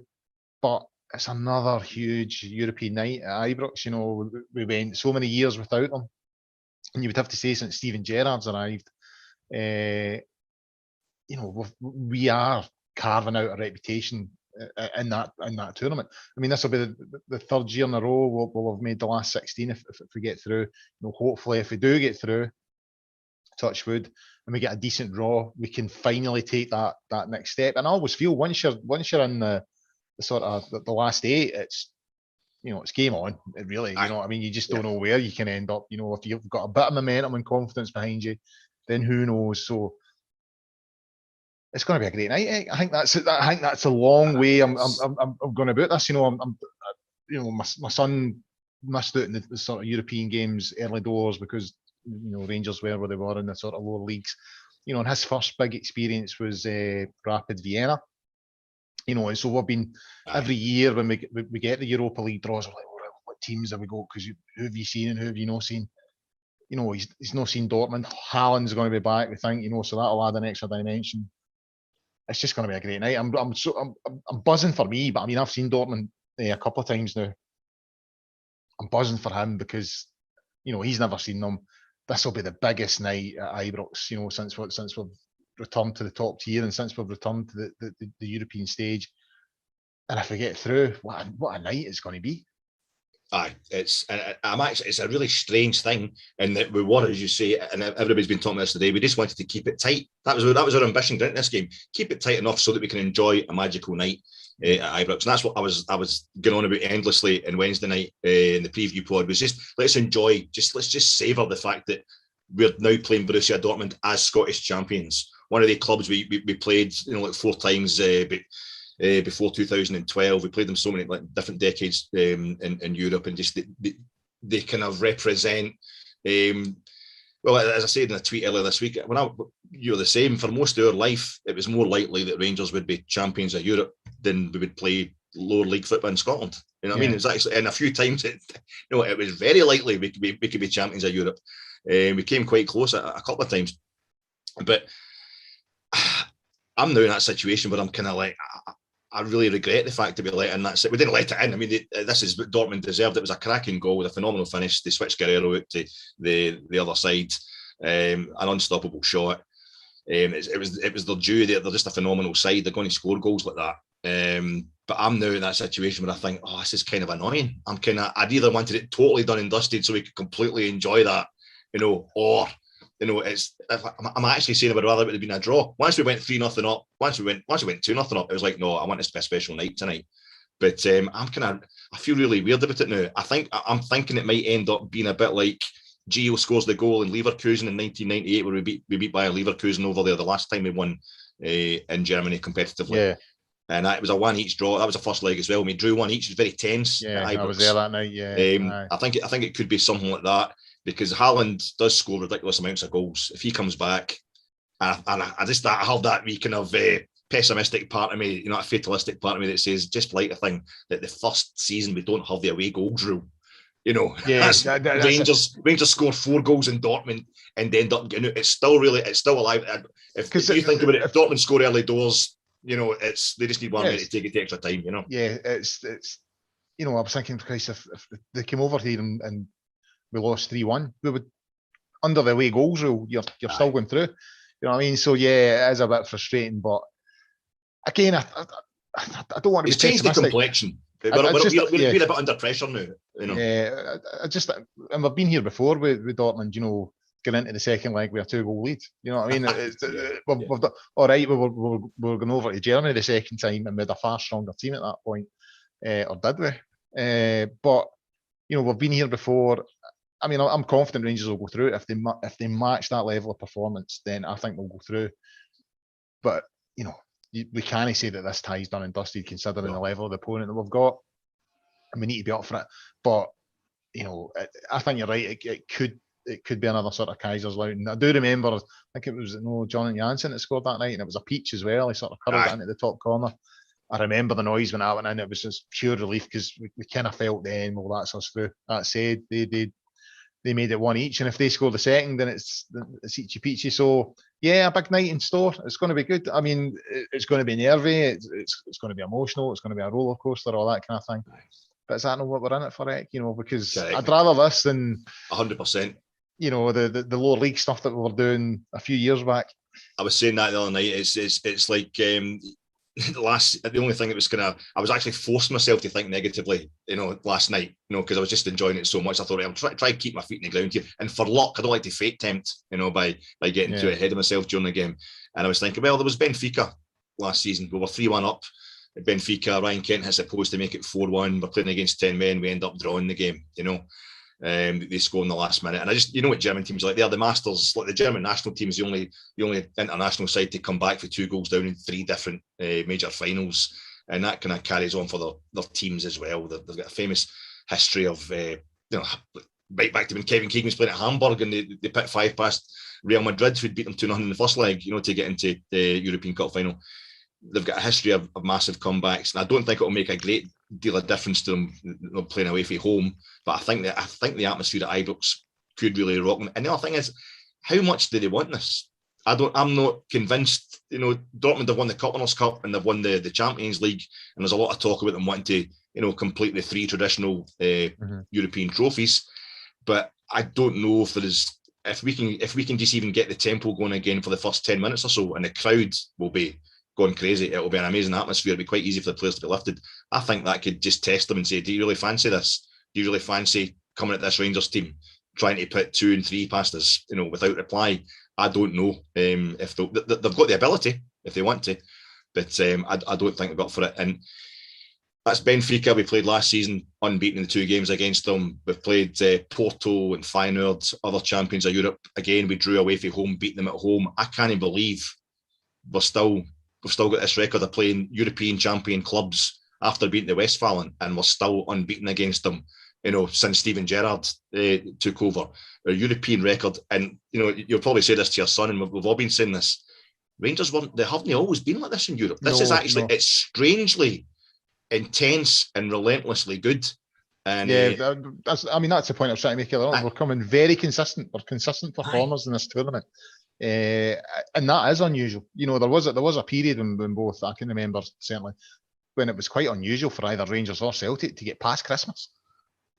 But it's another huge European night at Ibrox. We went so many years without them, and you would have to say since Steven Gerrard's arrived, we are carving out a reputation in that tournament. This will be the third year in a row we'll have made the last 16 if we get through. Hopefully, if we do get through, touch wood, and we get a decent draw, we can finally take that next step. And I always feel once you're in the sort of the last 8, it's game on. It really, you just don't know where you can end up. If you've got a bit of momentum and confidence behind you, then who knows? So it's going to be a great night. I think that's a long way I'm going about this. My son missed out in the sort of European games early doors because Rangers were where they were in the sort of lower leagues. And his first big experience was Rapid Vienna. And so we've been every year when we get the Europa League draws, we're like, what teams have we got? Because who have you seen and who have you not seen? He's not seen Dortmund. Haaland's going to be back, we think. So that'll add an extra dimension. It's just going to be a great night. I'm buzzing for me, but I've seen Dortmund a couple of times now. I'm buzzing for him because he's never seen them. This will be the biggest night at Ibrox, since we've returned to the top tier and since we've returned to the European stage. And if we get through, what a night it's going to be. It's a really strange thing, in that we were, as you say, and everybody's been talking about this today, we just wanted to keep it tight. That was our ambition in this game. Keep it tight enough so that we can enjoy a magical night at Ibrox. And that's what I was going on about endlessly on Wednesday night in the preview pod, was just let's enjoy, let's just savour the fact that we're now playing Borussia Dortmund as Scottish champions. One of the clubs we played 4 times before 2012. We played them so many different decades in Europe, and just they kind of represent. Well, as I said in a tweet earlier this week, you're the same. For most of our life, it was more likely that Rangers would be champions of Europe than we would play lower league football in Scotland. You know what I mean? It's actually, and a few times it was very likely we could be champions of Europe. We came quite close a couple of times, but I'm now in that situation where I'm kind of like, I really regret the fact that we let in that. We didn't let it in. This is what Dortmund deserved. It was a cracking goal with a phenomenal finish. They switched Guerrero out to the other side, an unstoppable shot. It was their due. They're just a phenomenal side. They're going to score goals like that. But I'm now in that situation where I think, this is kind of annoying. I'd either wanted it totally done and dusted so we could completely enjoy that, or I'm actually saying I would rather it would have been a draw. Once we went 3-0 up, once we went 2-0 up, it was like, no, I want this to be a special night tonight. But I feel really weird about it now. I'm thinking it might end up being a bit like Gio scores the goal in Leverkusen in 1998, where we beat Bayer Leverkusen over there the last time we won in Germany competitively. Yeah. And it was a 1-1 draw. That was the first leg as well. We drew 1-1. It was very tense. Yeah, I was there that night. Yeah, I think it could be something like that, because Haaland does score ridiculous amounts of goals. If he comes back, and I have that wee kind of pessimistic part of me, a fatalistic part of me that says, just like the thing that the first season we don't have the away goals rule. Rangers scored 4 goals in Dortmund and end up getting it. It's still alive. If you think about it, if Dortmund score early doors, they just need one way to take it to extra time. Yeah, it's I was thinking, Christ, if they came over here and we lost 3-1, we would, under the away goals rule, you're still going through. You know what I mean? So yeah, it is a bit frustrating, but again, I don't want to It's be changed the pessimistic. complexion. We're a bit under pressure now. You know? Yeah, and we've been here before with Dortmund, you know, getting into the second leg with a 2-goal lead. You know what I mean? We've done, all right, we were going over to Germany the second time and we had a far stronger team at that point, or did we? But, you know, we've been here before. I mean, I'm confident Rangers will go through it. If they match that level of performance, then I think they'll go through. But, you know, we can't say that this tie's done and dusted considering the level of the opponent that we've got. And we need to be up for it. But, you know, I think you're right. It could be another sort of Kaiserslautern. I do remember, I think it was Jonathan Janssen that scored that night, and it was a peach as well. He sort of curled it into the top corner. I remember the noise when I went in. It was just pure relief because we kind of felt then, well, that's us through. That said, they made it 1 each, and if they score the second, then it's eachy peachy. So yeah, a big night in store. It's going to be good. I mean, it's going to be nervy. It's going to be emotional. It's going to be a roller coaster, all that kind of thing. But is that not what we're in it for, you know? Because I'd rather this than 100%. You know, the lower league stuff that we were doing a few years back. I was saying that the other night. It's like the only thing that was I was actually forcing myself to think negatively, you know, last night, you know, because I was just enjoying it so much. I thought I'll try to keep my feet in the ground here. And for luck, I don't like to fate tempt, you know, by getting too ahead of myself during the game. And I was thinking, well, there was Benfica last season. We were 3-1 up at Benfica. Ryan Kent has supposed to make it 4-1. We're playing against 10 men. We end up drawing the game, you know. They score in the last minute, and I just, you know what German teams are like. They're the masters. Like the German national team is the only international side to come back for 2 goals down in 3 different major finals, and that kind of carries on for their teams as well. They've got a famous history of you know, right back to when Kevin Keegan was playing at Hamburg and they put 5 past Real Madrid, who'd beat them 2-0 in the first leg, you know, to get into the European Cup final. They've got a history of massive comebacks, and I don't think it'll make a great deal of difference to them playing away from home. But I think the atmosphere at Ibrox could really rock them. And the other thing is, how much do they want this? I'm not convinced. You know, Dortmund have won the Cup Winners' Cup and they've won the Champions League, and there's a lot of talk about them wanting to, you know, complete the 3 traditional European trophies. But I don't know if we can just even get the tempo going again for the first 10 minutes or so, and the crowd will be going crazy. It will be an amazing atmosphere. It'll be quite easy for the players to be lifted. I think that could just test them and say, do you really fancy this? Do you really fancy coming at this Rangers team, trying to put 2 and 3 past us, you know, without reply? I don't know if they've got the ability if they want to, but I don't think they've got for it. And that's Benfica. We played last season unbeaten in the 2 games against them. We've played Porto and Feyenoord, other champions of Europe. Again, we drew away from home, beat them at home. I can't believe we've still got this record of playing European champion clubs after beating the Westfalen, and we're still unbeaten against them, you know, since Steven Gerrard took over. Our European record, and, you know, you'll probably say this to your son, and we've all been saying this, Rangers haven't always been like this in Europe. This is actually, it's strangely intense and relentlessly good. And that's the point I was trying to make. We're coming very consistent. We're consistent performers in this tournament. And that is unusual. You know, there was a period when both, I can remember certainly, when it was quite unusual for either Rangers or Celtic to get past Christmas.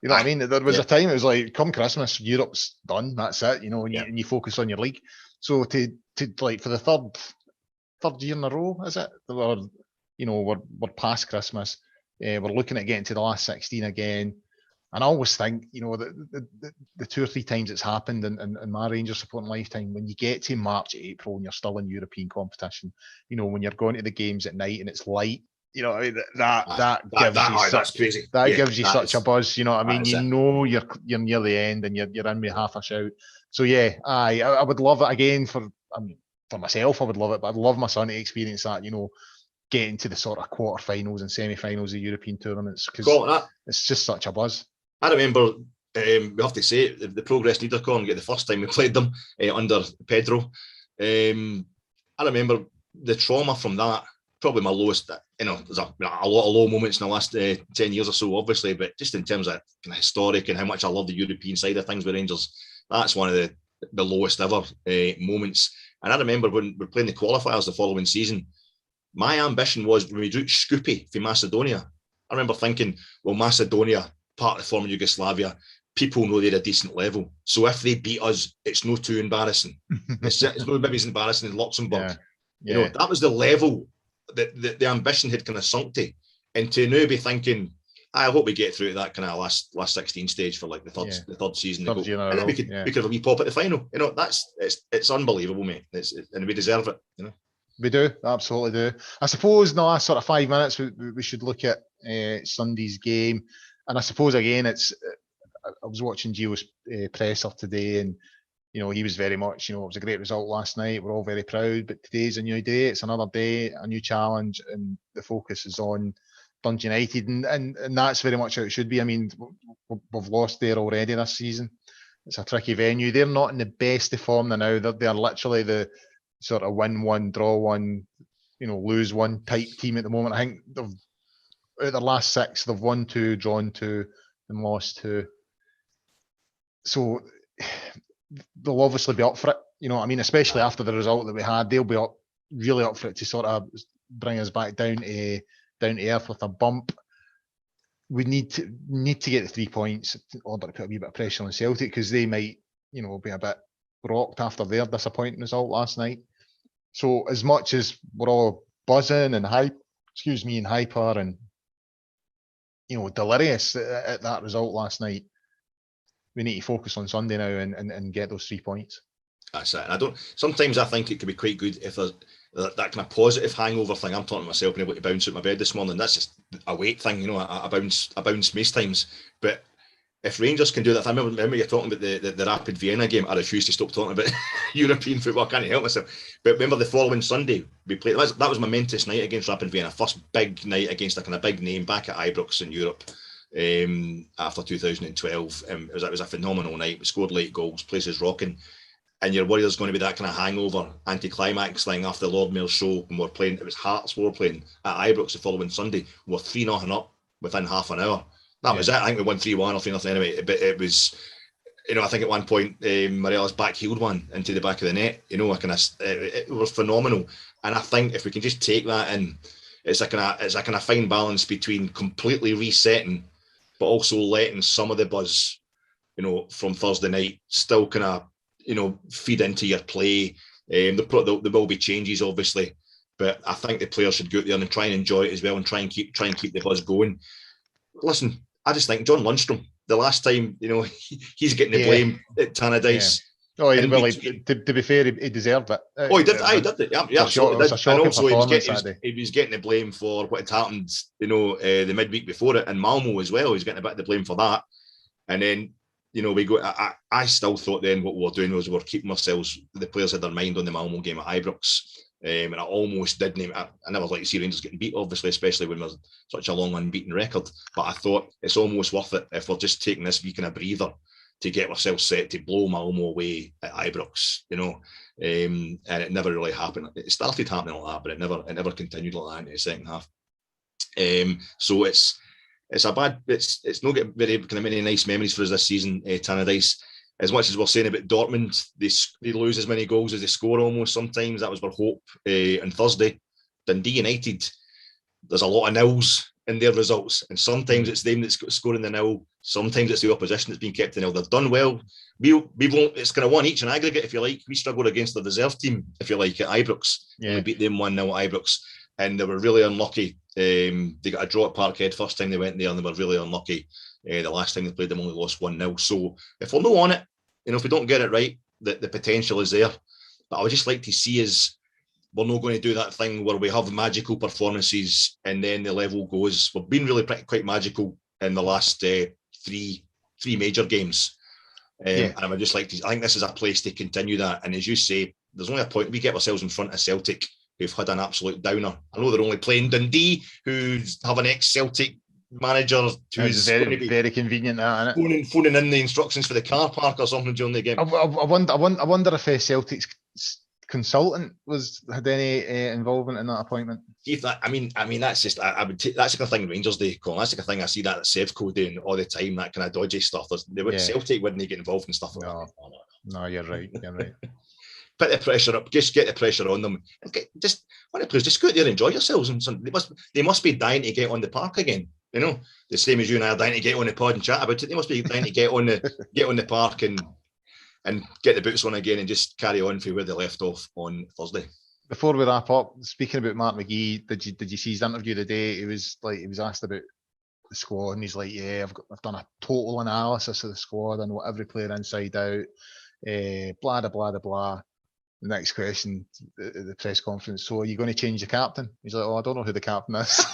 You know what I mean? There was a time it was like, come Christmas, Europe's done. That's it. You know, and you focus on your league. So to like for the third year in a row, is it? We're past Christmas. We're looking at getting to the last 16 again. And I always think, you know, the 2 or 3 times it's happened in my Rangers supporting lifetime, when you get to March, April, and you're still in European competition, you know, when you're going to the games at night and it's light, you know, that gives you such a buzz. You know what I mean? You know you're near the end and you're in with half a shout. So yeah, I would love it again for myself. I would love it, but I'd love my son to experience that. You know, getting to the sort of quarterfinals and semi-finals of European tournaments, because it's just such a buzz. I remember, we have to say, the Progress Leadercon, the first time we played them under Pedro. I remember the trauma from that, probably my lowest. You know, there's a lot of low moments in the last 10 years or so, obviously, but just in terms of kind of historic and how much I love the European side of things with Rangers, that's one of the lowest ever moments. And I remember when we were playing the qualifiers the following season, my ambition was, when we drew Skopje for Macedonia, I remember thinking, well, Macedonia, part of the former Yugoslavia, people know they're a decent level. So if they beat us, it's no too embarrassing. It's no maybe as embarrassing in Luxembourg. Yeah. That was the level that the ambition had kind of sunk to. And to now be thinking, I hope we get through to that kind of last 16 stage for like the third season. And then we could have a wee pop at the final. It's unbelievable, mate. And we deserve it. We do, absolutely do. I suppose in the last sort of 5 minutes, we should look at Sunday's game. And I suppose, again, I was watching Gio's presser today, and, he was very much, it was a great result last night. We're all very proud, but today's a new day. It's another day, a new challenge, and the focus is on Dundee United, and that's very much how it should be. I mean, we've lost there already this season. It's a tricky venue. They're not in the best of form now. They're literally the sort of win one, draw one, lose one type team at the moment. I think out of their last 6, they've won 2, drawn 2, and lost 2. So they'll obviously be up for it. Especially after the result that we had, they'll be really up for it to sort of bring us back down to earth with a bump. We need to get the 3 points in order to put a wee bit of pressure on Celtic, because they might, be a bit rocked after their disappointing result last night. So as much as we're all buzzing and hyper and delirious at that result last night, we need to focus on Sunday now and get those 3 points. That's it. And sometimes I think it could be quite good if there's that kind of positive hangover thing. I'm talking to myself being able to bounce out my bed this morning. That's just a weight thing, I bounce most times. But if Rangers can do that, I remember you're talking about the Rapid Vienna game. I refuse to stop talking about European football. I can't help myself. But remember the following Sunday we played. That was momentous night against Rapid Vienna. First big night against a kind of big name back at Ibrox in Europe after 2012. It was a phenomenal night. We scored late goals. Place is rocking. And you're worried there's going to be that kind of hangover, anticlimax thing after the Lord Mayor show when we're playing. It was Hearts we were playing at Ibrox the following Sunday. We were 3-0 up within half an hour. That was it. I think we won 3-1 or 3-0 anyway. But it was, I think at one point Morelos backheeled one into the back of the net. It was phenomenal. And I think if we can just take that in, it's a kind of fine balance between completely resetting, but also letting some of the buzz, from Thursday night still kind of, feed into your play. There will be changes, obviously, but I think the players should go out there and try and enjoy it as well, and try and keep the buzz going. Listen, I just think John Lundstrom, the last time, he's getting the blame at Tannadice. Yeah. To be fair, he deserved it. He did. He did it. Yeah, absolutely. And also, he was getting the blame for what had happened, the midweek before it in Malmo as well. He's getting a bit of the blame for that. And then, we go. I still thought then what we were doing was we were keeping ourselves. The players had their mind on the Malmo game at Ibrox, and I almost did name it. I never like to see Rangers getting beat, obviously, especially when there's such a long unbeaten record. But I thought it's almost worth it if we're just taking this week in a breather to get ourselves set to blow Malmo away at Ibrox, and it never really happened. It started happening like that, but it never continued like that into the second half. So it's not getting very kind of many nice memories for us this season, Tannadice. As much as we're saying about Dortmund, they lose as many goals as they score almost sometimes. That was our hope on Thursday. Dundee United, there's a lot of nils in their results, and sometimes it's them that's scoring the nil, sometimes it's the opposition that's being kept in nil. They've done well. It's kind of one each in aggregate, if you like. We struggled against the reserve team, if you like, at Ibrox. We beat them 1-0 at Ibrox, and they were really unlucky. They got a draw at Parkhead first time they went there, and they were really unlucky. The last time they played them only lost 1-0. So if we're not on it, if we don't get it right, the potential is there. But I would just like to see us, we're not going to do that thing where we have magical performances and then the level goes. We've been really quite magical in the last three major games. And I would just like to, I think this is a place to continue that. And as you say, there's only a point. We get ourselves in front of Celtic, who've had an absolute downer. I know they're only playing Dundee, who have an ex-Celtic manager who's very convenient, that, isn't it? Phoning in the instructions for the car park or something during the game. I wonder if Celtic's consultant had any involvement in that appointment. I mean, that's just I would take, that's the kind of thing Rangers do, Colin. That's the kind of thing I see that Sevco doing all the time. That kind of dodgy stuff. Celtic wouldn't get involved in stuff like that. No, you're right. Put the pressure up. Just get the pressure on them. Just go out there, enjoy yourselves. And they must be dying to get on the park again. You know, the same as you and I are dying to get on the pod and chat about it. They must be dying to get on the park and get the boots on again and just carry on from where they left off on Thursday. Before we wrap up, speaking about Mark McGee, did you see his interview today? He was asked about the squad, and he's like, "Yeah, I've done a total analysis of the squad. I know every player inside out." Blah blah blah blah. The next question, the press conference. So, are you going to change the captain? He's like, "Oh, I don't know who the captain is."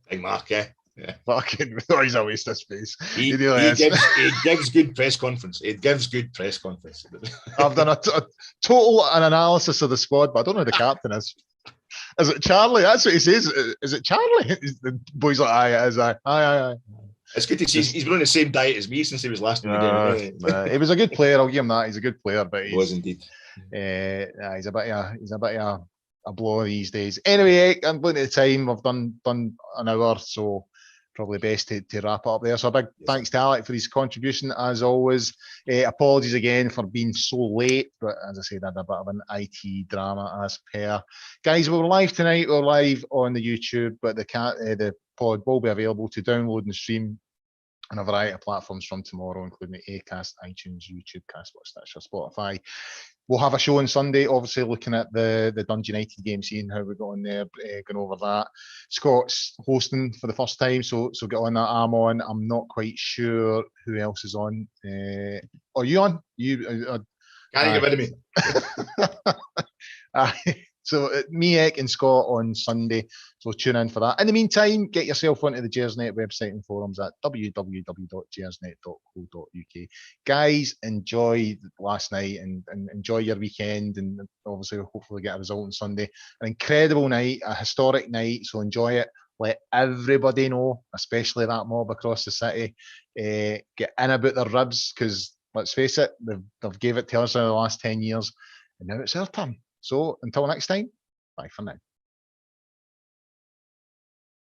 Big Mark, yeah. Fucking, he's a waste of space. He gives good press conference. It gives good press conference. I've done a total analysis of the squad, but I don't know who the captain is. Is it Charlie? That's what he says. Is it Charlie? The boy's like, aye, it is. Aye. It's good to see he's been on the same diet as me since he was last in the game. He was a good player. I'll give him that. He's a good player, but he was indeed. He's a bit of a blower these days. Anyway, I'm going to the time. I've done an hour, so probably best to wrap it up there. So a big thanks to Alec for his contribution as always. Apologies again for being so late, but as I said, I had a bit of an IT drama as per. Guys, we're live tonight. We're live on the YouTube, but the pod will be available to download and stream on a variety of platforms from tomorrow, including the Acast, iTunes, YouTube, Castbox, Stitcher, Spotify. We'll have a show on Sunday, obviously looking at the Dundee Utd game, seeing how we got on there, going over that. Scott's hosting for the first time, so get on that. I'm on. I'm not quite sure who else is on. Are you on? Can't get rid of me. So me, Ek, and Scott on Sunday. So tune in for that. In the meantime, get yourself onto the Gersnet website and forums at www.gersnet.co.uk. Guys, enjoy last night and enjoy your weekend, and obviously hopefully get a result on Sunday. An incredible night, a historic night, so enjoy it. Let everybody know, especially that mob across the city, get in about their ribs, because let's face it, they've gave it to us in the last 10 years, and now it's our turn. So until next time, bye for now.